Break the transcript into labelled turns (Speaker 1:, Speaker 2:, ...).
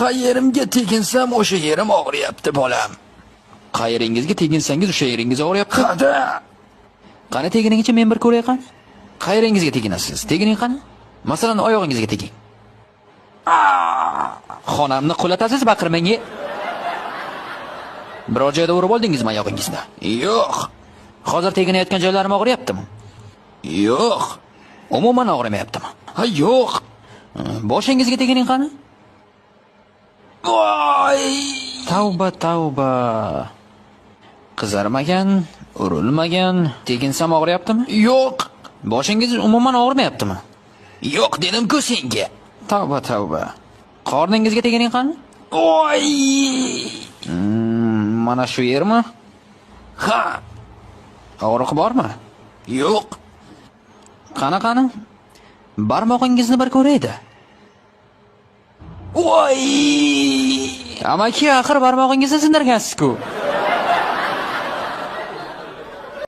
Speaker 1: Qayerimga teginsam o'sha yerim og'riyapti bolam.
Speaker 2: Qayeringizga teginsangiz o'sha yeringiz og'riyapti.
Speaker 1: Qada.
Speaker 2: Qani teginingicha men bir ko'ray qani? Qayeringizga teginasiz? Tegining qani? Masalan, oyog'ingizga teging. Xonamni qulatasiz, baqirmang. Biror joyda urib oldingizmi oyog'ingizni?
Speaker 1: Yo'q.
Speaker 2: Hozir teginayotgan joylarim og'riyaptimi?
Speaker 1: Yo'q.
Speaker 2: Umuman og'rimayaptimi?
Speaker 1: Ha, yo'q.
Speaker 2: Boshingizga tegining qani?
Speaker 1: Voy!
Speaker 2: Tavba. Qizarmagan, urilmagan, teginsam og'riyaptimi?
Speaker 1: Yo'q.
Speaker 2: Boshingiz umuman og'rimayaptimi?
Speaker 1: Yo'q dedim-ku senga.
Speaker 2: Tavba. Qorningizga tegining qani?
Speaker 1: Voy!
Speaker 2: Mana shu yermi?
Speaker 1: Ha,
Speaker 2: Og'riq bormi?
Speaker 1: yo'q.
Speaker 2: Qani? Barmog'ingizni bir ko'raydi.
Speaker 1: Voy!
Speaker 2: Amaki, axir barmog'ingizni sindirgansiz-ku.